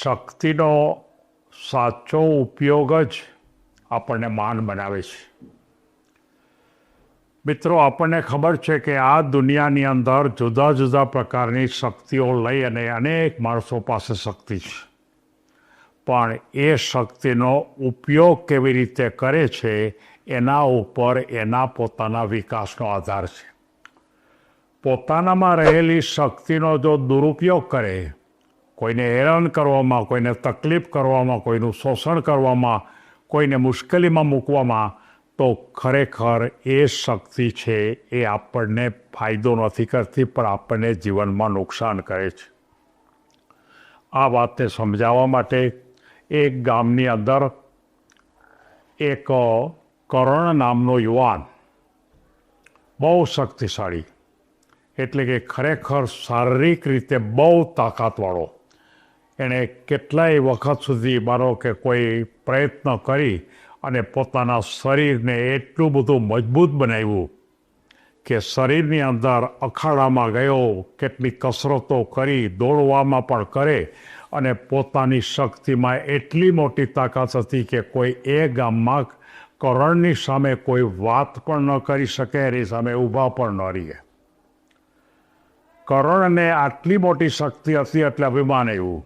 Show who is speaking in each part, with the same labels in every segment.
Speaker 1: શક્તિનો સાચો ઉપયોગ જ આપણને મહાન બનાવે છે. મિત્રો, આપણને ખબર છે કે આ દુનિયાની અંદર જુદા જુદા પ્રકારની શક્તિઓ લઈ અને અનેક માણસો પાસે શક્તિ છે, પણ એ શક્તિનો ઉપયોગ કેવી રીતે કરે છે એના ઉપર એના પોતાના વિકાસનો આધાર છે. પોતાનામાં રહેલી શક્તિનો જો દુરુપયોગ કરે, કોઈને હેરાન કરવામાં, કોઈને તકલીફ કરવામાં, કોઈનું શોષણ કરવામાં, કોઈને મુશ્કેલીમાં મૂકવામાં, તો ખરેખર એ શક્તિ છે એ આપણને ફાયદો નથી કરતી, પણ આપણને જીવનમાં નુકસાન કરે છે. આ વાતને સમજાવવા માટે એક ગામની અંદર એક કરણ નામનો યુવાન, બહુ શક્તિશાળી, એટલે કે ખરેખર શારીરિક રીતે બહુ તાકાતવાળો, એણે કેટલાય વખત સુધી માનો કે કોઈ પ્રયત્ન કરી અને પોતાના શરીરને એટલું બધું મજબૂત બનાવ્યું કે શરીરની અંદર અખાડામાં ગયો, કેટલી કસરતો કરી, દોડવામાં પણ કરે, અને પોતાની શક્તિમાં એટલી મોટી તાકાત હતી કે કોઈ એ ગામમાં કરણની સામે કોઈ વાત પણ ન કરી શકે, એની સામે ઊભા પણ ન રહીએ. કરણને આટલી મોટી શક્તિ હતી એટલે અભિમાન આવ્યું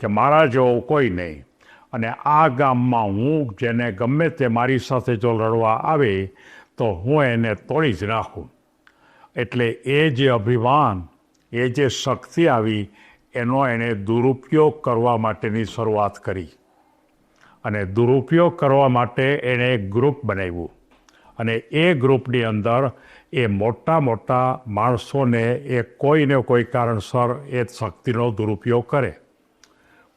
Speaker 1: કે મારા જેવો કોઈ નહીં, અને આ ગામમાં હું જેને ગમે તે મારી સાથે જો લડવા આવે તો હું એને તોડી જ નાખું. એટલે એ જે અભિમાન, એ જે શક્તિ આવી, એનો એણે દુરુપયોગ કરવા માટેની શરૂઆત કરી. અને દુરુપયોગ કરવા માટે એણે એક ગ્રુપ બનાવ્યું, અને એ ગ્રુપની અંદર એ મોટા મોટા માણસોને એ કોઈને કોઈ કારણસર એ શક્તિનો દુરુપયોગ કરે.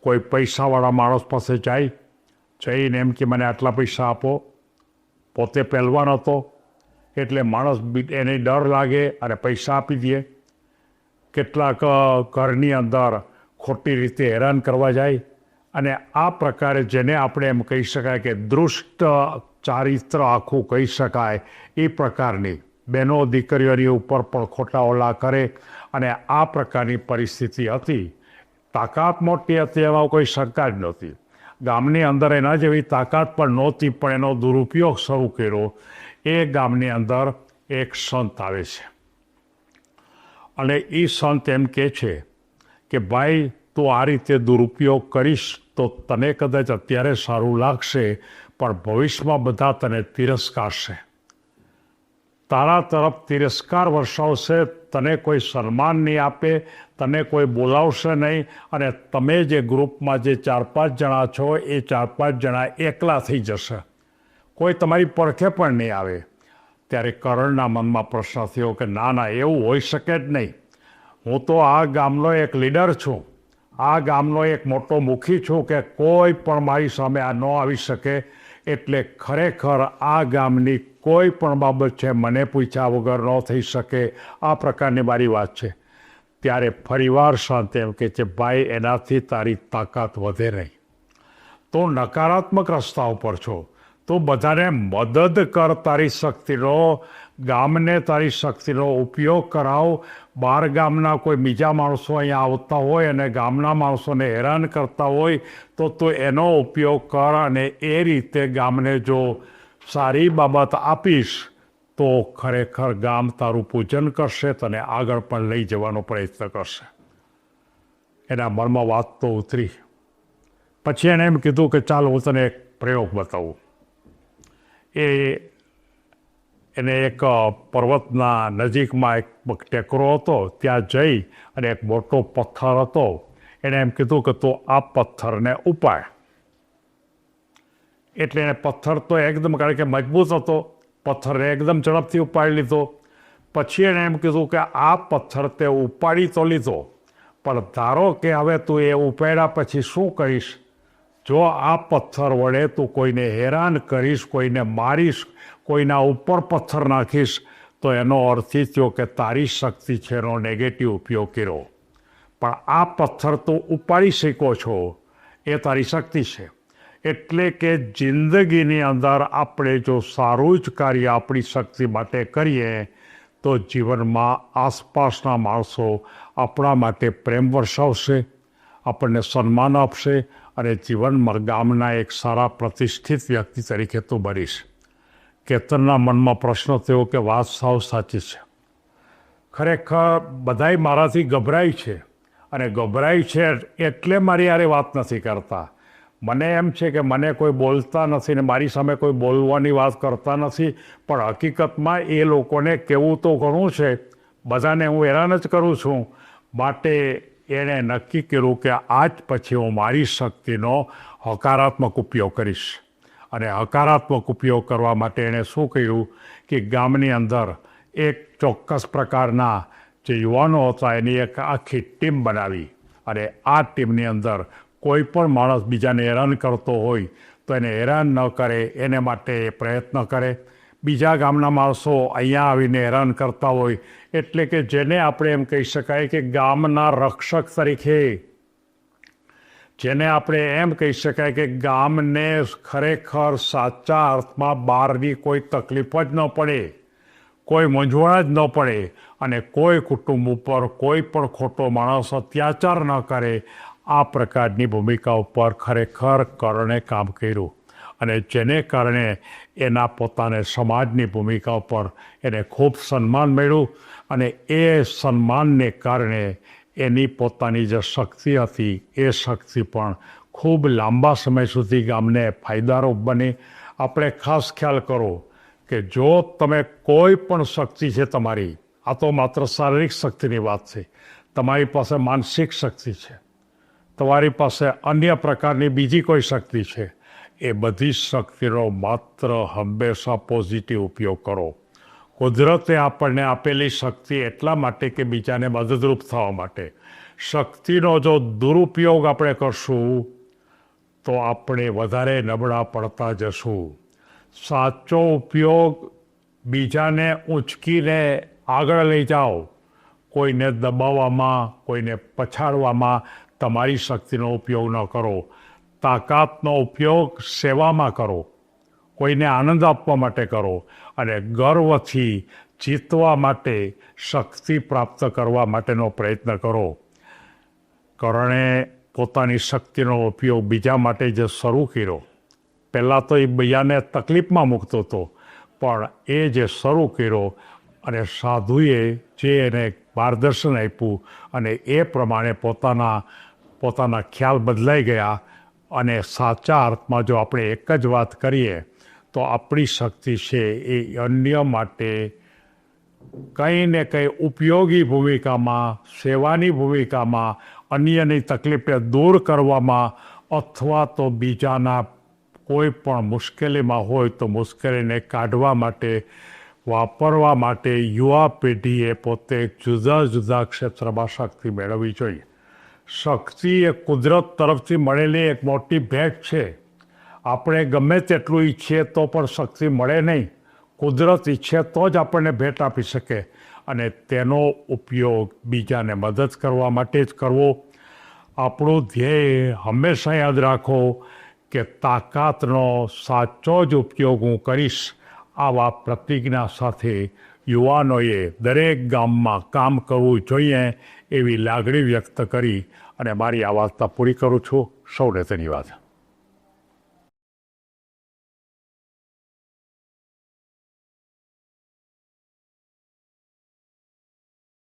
Speaker 1: કોઈ પૈસાવાળા માણસ પાસે જઈને એમ કે મને આટલા પૈસા આપો. પોતે પહેલવાન હતો એટલે માણસ એને ડર લાગે અને પૈસા આપી દે. કેટલાક ઘરની અંદર ખોટી રીતે હેરાન કરવા જાય, અને આ પ્રકારે જેને આપણે એમ કહી શકાય કે દુષ્ટ ચારિત્ર આખું કહી શકાય, એ પ્રકારની બહેનો દીકરીઓની ઉપર પણ ખોટા ઓલા કરે, અને આ પ્રકારની પરિસ્થિતિ હતી. તાકાત મોટી હતી એમાં કોઈ શંકા જ નહોતી. ગામની અંદર એના જેવી તાકાત પણ નહોતી, પણ એનો દુરુપયોગ શરૂ કર્યો. એ ગામની અંદર એક સંત આવે છે, અને એ સંત એમ કહે છે કે ભાઈ, તું આ રીતે દુરુપયોગ કરીશ તો તને કદાચ અત્યારે સારું લાગશે, પણ ભવિષ્યમાં બધા તને તિરસ્કારશે. તારા તરફ તિરસ્કાર વર્ષાવશે, તને કોઈ સન્માન નહીં આપે, તને કોઈ બોલાવશે નહીં, અને તમે જે ગ્રુપમાં જે 4-5 જણા છો એ 4-5 જણા એકલા થઈ જશે, કોઈ તમારી પડખે પણ નહીં આવે. ત્યારે કરણના મનમાં પ્રશ્ન થયો કે ના, એવું હોઈ શકે જ નહીં. હું તો આ ગામનો એક લીડર છું, આ ગામનો એક મોટો મુખી છું, કે કોઈ પણ મારી સામે આ ન આવી શકે. એટલે ખરેખર આ ગામની કોઈ પણ બાબત છે મને પૂછ્યા વગર ન થઈ શકે, આ પ્રકારની મારી વાત છે. ત્યારે ફરીવાર શાંત એમ કે છે, ભાઈ, એનાથી તારી તાકાત વધે નહીં. તું નકારાત્મક રસ્તા ઉપર છો. તું બધાને મદદ કર તારી શક્તિનો, ગામને તારી શક્તિનો ઉપયોગ કરાવ. બહાર ગામના કોઈ બીજા માણસો અહીંયા આવતા હોય અને ગામના માણસોને હેરાન કરતા હોય તો તું એનો ઉપયોગ કર, અને એ રીતે ગામને જો સારી બાબત આપીશ તો ખરેખર ગામ તારું પૂજન કરશે, તને આગળ પણ લઈ જવાનો પ્રયત્ન કરશે. એના મનમાં વાત તો ઉતરી. પછી એણે એમ કીધું કે ચાલ હું તને એક પ્રયોગ બતાવું. એને એક પર્વતના નજીકમાં એક ટેકરો હતો, ત્યાં જઈ અને એક મોટો પથ્થર હતો. એણે એમ કીધું કે તું આ પથ્થરને ઉપાડ. એટલે એને પથ્થર તો એકદમ, કારણ કે મજબૂત હતો, પથ્થરને એકદમ ઝડપથી ઉપાડી લીધો. પછી એણે એમ કીધું કે આ પથ્થર તે ઉપાડી તો લીધો, પણ ધારો કે હવે તું એ ઉપાડ્યા પછી શું કરીશ? જો આ પથ્થર વડે તું કોઈને હેરાન કરીશ, કોઈને મારીશ, કોઈના ઉપર પથ્થર નાખીશ, તો એનો અર્થ એ થયો કે તારી શક્તિ છે એનો નેગેટિવ ઉપયોગ કર્યો. પણ આ પથ્થર તું ઉપાડી શકો છો, એ તારી શક્તિ છે. એટલે કે જિંદગીની અંદર આપણે જો સારું જ કાર્ય આપણી શક્તિ માટે કરીએ તો જીવનમાં આસપાસના માણસો આપણા માટે પ્રેમ વરસાવશે, આપણને સન્માન આપશે અને જીવનમાં ગામના એક સારા પ્રતિષ્ઠિત વ્યક્તિ તરીકે તું બનીશ. કેતનના મનમાં પ્રશ્ન થયો કે વાત સાવ સાચી છે. ખરેખર બધાય મારાથી ગભરાય છે અને ગભરાય છે એટલે મારી હારે વાત નથી કરતા. મને એમ છે કે મને કોઈ બોલતા નથી ને મારી સામે કોઈ બોલવાની વાત કરતા નથી, પણ હકીકતમાં એ લોકોને કહેવું તો ઘણું છે, બધાને હું હેરાન જ કરું છું. માટે એણે નક્કી કર્યું કે આજ પછી હું મારી શક્તિનો હકારાત્મક ઉપયોગ કરીશ. અને હકારાત્મક ઉપયોગ કરવા માટે એણે શું કર્યું કે ગામની અંદર એક ચોક્કસ પ્રકારના જે યુવાનો હતા એની એક આખી ટીમ બનાવી અને આ ટીમની અંદર કોઈ પણ માણસ બીજાને હેરાન કરતો હોય તો એને હેરાન ન કરે એને માટે પ્રયત્ન કરે. બીજા ગામના માણસો અહીંયા આવીને હેરાન કરતા હોય એટલે કે જેને આપણે એમ કહી શકાય કે ગામના રક્ષક તરીકે, જેને આપણે એમ કહી શકાય કે ગામને ખરેખર સાચા અર્થમાં બહારની કોઈ તકલીફ જ ન પડે, કોઈ મૂંઝવણ જ ન પડે અને કોઈ કુટુંબ ઉપર કોઈ પણ ખોટો માણસ અત્યાચાર ન કરે, આ પ્રકારની ભૂમિકા ઉપર ખરેખર કર્ણે કામ કર્યું. અને જેને કારણે એના પોતાને સમાજની ભૂમિકા ઉપર એને ખૂબ સન્માન મળ્યું અને એ સન્માનને કારણે એની પોતાની જે શક્તિ હતી એ શક્તિ પણ ખૂબ લાંબા સમય સુધી ગામને ફાયદારૂપ બની. આપણે ખાસ ખ્યાલ કરો કે જો તમે કોઈ પણ શક્તિ છે તમારી, આ તો માત્ર શારીરિક શક્તિની વાત છે, તમારી પાસે માનસિક શક્તિ છે, તમારી પાસે અન્ય પ્રકારની બીજી કોઈ શક્તિ છે, એ બધી શક્તિનો માત્ર હંમેશા પોઝિટિવ ઉપયોગ કરો. કુદરતે આપણને આપેલી શક્તિ એટલા માટે કે બીજાને મદદરૂપ થવા માટે. શક્તિનો જો દુરુપયોગ આપણે કરશું તો આપણે વધારે નબળા પડતા જશું. સાચો ઉપયોગ બીજાને ઊંચકીને આગળ લઈ જાઓ, કોઈને દબાવવામાં, કોઈને પછાડવામાં તમારી શક્તિનો ઉપયોગ ન કરો. તાકાતનો ઉપયોગ સેવામાં કરો, કોઈને આનંદ આપવા માટે કરો અને ગર્વથી જીતવા માટે, શક્તિ પ્રાપ્ત કરવા માટેનો પ્રયત્ન કરો. કર્ણે પોતાની શક્તિનો ઉપયોગ બીજા માટે જે શરૂ કર્યો, પહેલાં તો એ બીજાને તકલીફમાં મૂકતો હતો, પણ એ જે શરૂ કર્યો અને સાધુએ જે એને માર્ગદર્શન આપ્યું અને એ પ્રમાણે પોતાના ખ્યાલ બદલાઈ ગયા. અને સાચા અર્થમાં જો આપણે એક જ વાત કરીએ તો આપણી શક્તિ છે એ અન્ય માટે કંઈ ને કંઈ ઉપયોગી ભૂમિકામાં, સેવાની ભૂમિકામાં, અન્યની તકલીફને દૂર કરવામાં અથવા તો બીજાના કોઈ પણ મુશ્કેલીમાં હોય તો મુશ્કેલીને કાઢવા માટે વાપરવા માટે યુવા પેઢીએ પોતે જુદા જુદા ક્ષેત્રમાં શક્તિ મેળવવી જોઈએ. શક્તિ એ કુદરત તરફથી મળેલી એક મોટી ભેટ છે. આપણે ગમે તેટલું ઈચ્છીએ તો પણ શક્તિ મળે નહીં. કુદરત ઈચ્છે તો જ આપણને ભેટ આપી શકે અને તેનો ઉપયોગ બીજાને મદદ કરવા માટે જ કરવો. આપણું ધ્યેય હંમેશા યાદ રાખો કે તાકાતનો સાચો જ ઉપયોગ હું કરીશ. આવા પ્રતિજ્ઞા સાથે યુવાનોએ દરેક ગામમાં કામ કરવું જોઈએ એવી લાગણી વ્યક્ત કરી અને મારી આ વાર્તા પૂરી કરું છું. સૌને ધન્યવાદ.